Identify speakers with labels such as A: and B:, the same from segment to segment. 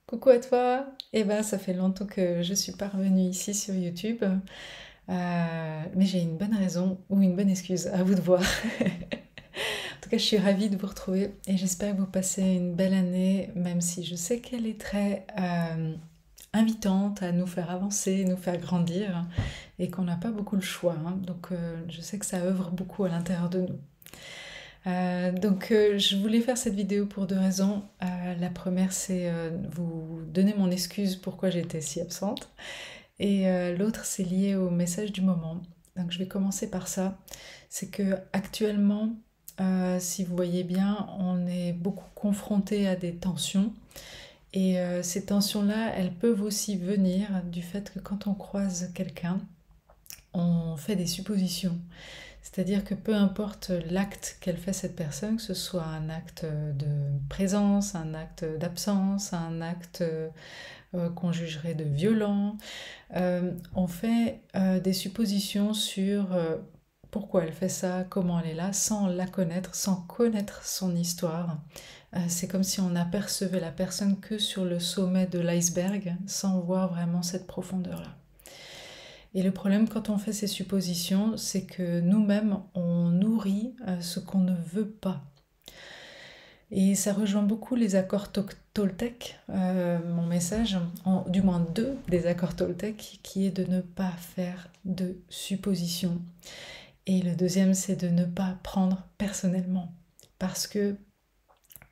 A: Coucou à toi! Eh ben, ça fait longtemps que je suis pas revenue ici sur YouTube, mais j'ai une bonne raison ou une bonne excuse, à vous de voir. En tout cas, je suis ravie de vous retrouver et j'espère que vous passez une belle année, même si je sais qu'elle est très invitante à nous faire avancer, nous faire grandir et qu'on n'a pas beaucoup le choix, hein. Donc, je sais que ça œuvre beaucoup à l'intérieur de nous. Je voulais faire cette vidéo pour deux raisons. La première, c'est vous donner mon excuse pourquoi j'étais si absente. Et l'autre, c'est lié au message du moment. Donc je vais commencer par ça. C'est que actuellement, si vous voyez bien, on est beaucoup confronté à des tensions. Et ces tensions-là, elles peuvent aussi venir du fait que quand on croise quelqu'un, on fait des suppositions. C'est-à-dire que peu importe l'acte qu'elle fait cette personne, que ce soit un acte de présence, un acte d'absence, un acte qu'on jugerait de violent, on fait des suppositions sur pourquoi elle fait ça, comment elle est là, sans la connaître, sans connaître son histoire. C'est comme si on apercevait la personne que sur le sommet de l'iceberg, sans voir vraiment cette profondeur-là. Et le problème quand on fait ces suppositions, c'est que nous-mêmes, on nourrit ce qu'on ne veut pas. Et ça rejoint beaucoup les accords Toltec, mon message, du moins deux des accords Toltec, qui est de ne pas faire de suppositions. Et le deuxième, c'est de ne pas prendre personnellement. Parce que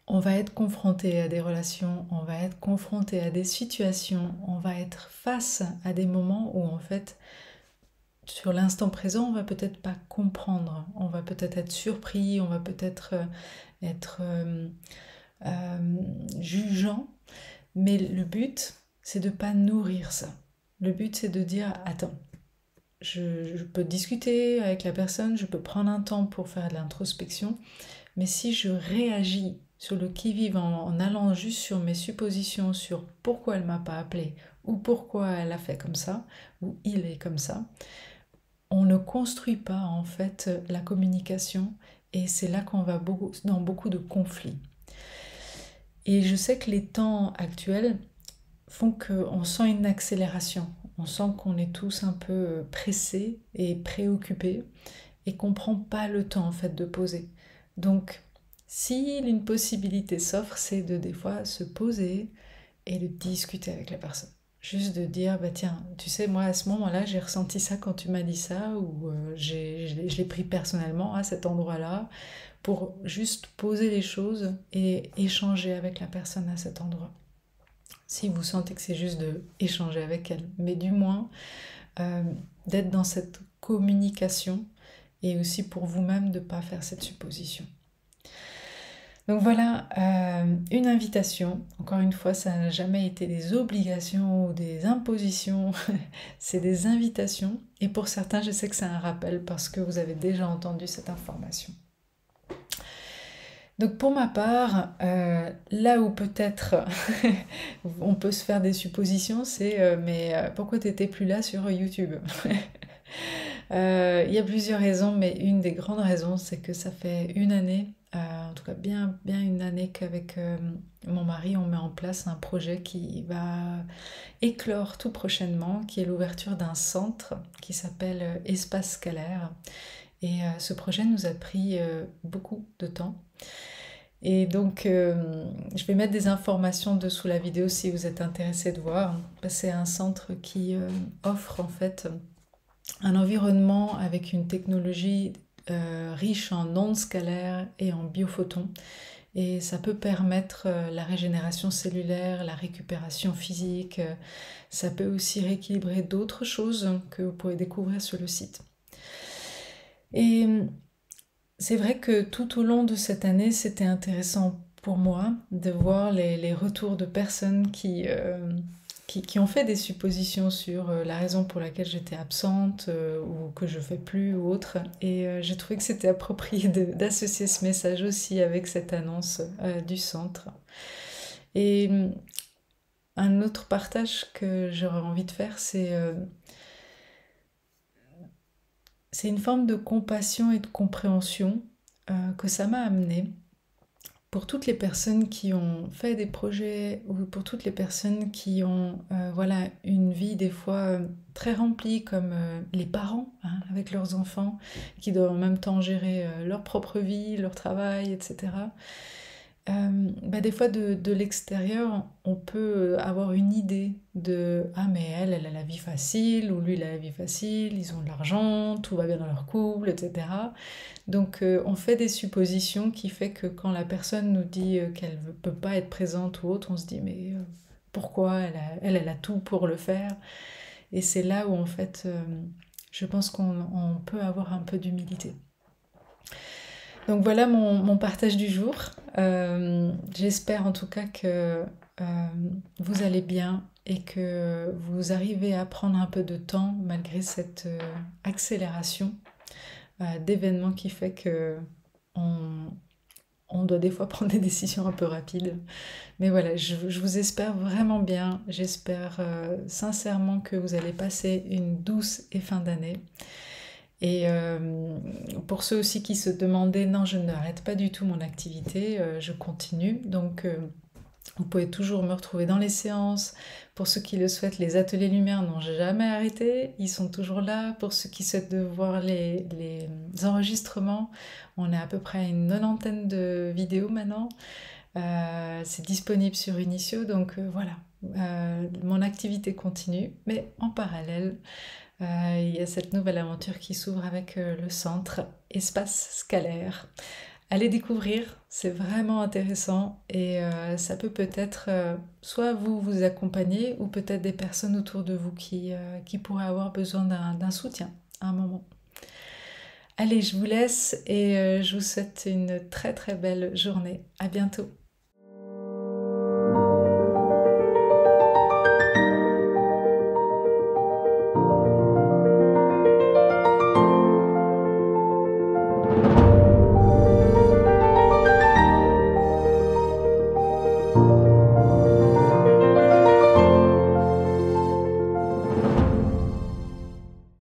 A: on va être confronté à des relations, on va être confronté à des situations, on va être face à des moments où en fait sur l'instant présent, on va peut-être pas comprendre, on va peut-être être surpris, on va peut-être être euh, jugeant, mais le but, c'est de pas nourrir ça. Le but, c'est de dire, attends, je peux discuter avec la personne, je peux prendre un temps pour faire de l'introspection, mais si je réagis sur le qui-vive en allant juste sur mes suppositions sur pourquoi elle m'a pas appelé, ou pourquoi elle a fait comme ça, ou il est comme ça, on ne construit pas en fait la communication et c'est là qu'on va dans beaucoup de conflits. Et je sais que les temps actuels font qu'on sent une accélération, on sent qu'on est tous un peu pressés et préoccupés et qu'on ne prend pas le temps en fait de poser. Donc, si une possibilité s'offre, c'est de des fois se poser et de discuter avec la personne. Juste de dire, bah tiens, tu sais, moi à ce moment-là, j'ai ressenti ça quand tu m'as dit ça, ou je l'ai pris personnellement à cet endroit-là, pour juste poser les choses et échanger avec la personne à cet endroit. Si vous sentez que c'est juste de échanger avec elle, mais du moins euh, d'être dans cette communication et aussi pour vous-même de ne pas faire cette supposition. Donc voilà, une invitation. Encore une fois, ça n'a jamais été des obligations ou des impositions, c'est des invitations. Et pour certains, je sais que c'est un rappel parce que vous avez déjà entendu cette information. Donc pour ma part, là où peut-être on peut se faire des suppositions, c'est mais pourquoi t'étais plus là sur YouTube? Il y a plusieurs raisons, mais une des grandes raisons, c'est que ça fait une année, en tout cas bien une année qu'avec mon mari, on met en place un projet qui va éclore tout prochainement, qui est l'ouverture d'un centre qui s'appelle Espace Scalaire. Et ce projet nous a pris beaucoup de temps. Et donc, je vais mettre des informations dessous la vidéo si vous êtes intéressé de voir. C'est un centre qui offre en fait un environnement avec une technologie riche en ondes scalaires et en biophotons. Et ça peut permettre la régénération cellulaire, la récupération physique. Ça peut aussi rééquilibrer d'autres choses que vous pourrez découvrir sur le site. Et c'est vrai que tout au long de cette année, c'était intéressant pour moi de voir les retours de personnes qui ont fait des suppositions sur la raison pour laquelle j'étais absente ou que je fais plus ou autre. Et j'ai trouvé que c'était approprié d'associer ce message aussi avec cette annonce du centre. Et un autre partage que j'aurais envie de faire, c'est une forme de compassion et de compréhension que ça m'a amené. pour toutes les personnes qui ont fait des projets ou pour toutes les personnes qui ont voilà, une vie des fois très remplie comme les parents hein, avec leurs enfants qui doivent en même temps gérer leur propre vie, leur travail, etc. Des fois de l'extérieur, on peut avoir une idée de ah mais elle a la vie facile ou lui il a la vie facile, ils ont de l'argent, tout va bien dans leur couple, etc. Donc on fait des suppositions qui fait que quand la personne nous dit qu'elle ne peut pas être présente ou autre, on se dit mais pourquoi elle a tout pour le faire. Et c'est là où en fait je pense qu'on peut avoir un peu d'humilité. Donc voilà mon partage du jour. J'espère en tout cas que vous allez bien et que vous arrivez à prendre un peu de temps malgré cette accélération d'événements qui fait que on, on doit des fois prendre des décisions un peu rapides. Mais voilà, je vous espère vraiment bien. J'espère sincèrement que vous allez passer une douce et fin d'année. Et pour ceux aussi qui se demandaient, non, je n'arrête pas du tout mon activité, je continue. Donc vous pouvez toujours me retrouver dans les séances. Pour ceux qui le souhaitent, les ateliers lumière n'ont jamais arrêté, ils sont toujours là. Pour ceux qui souhaitent de voir les enregistrements, on est à peu près à une 90aine de vidéos maintenant. C'est disponible sur Initio, donc voilà. Mon activité continue, mais en parallèle, il y a cette nouvelle aventure qui s'ouvre avec le centre Espace Scalaire. Allez découvrir, c'est vraiment intéressant et ça peut peut-être soit vous accompagner ou peut-être des personnes autour de vous qui pourraient avoir besoin d'un soutien à un moment. Allez, je vous laisse et je vous souhaite une très très belle journée. À bientôt.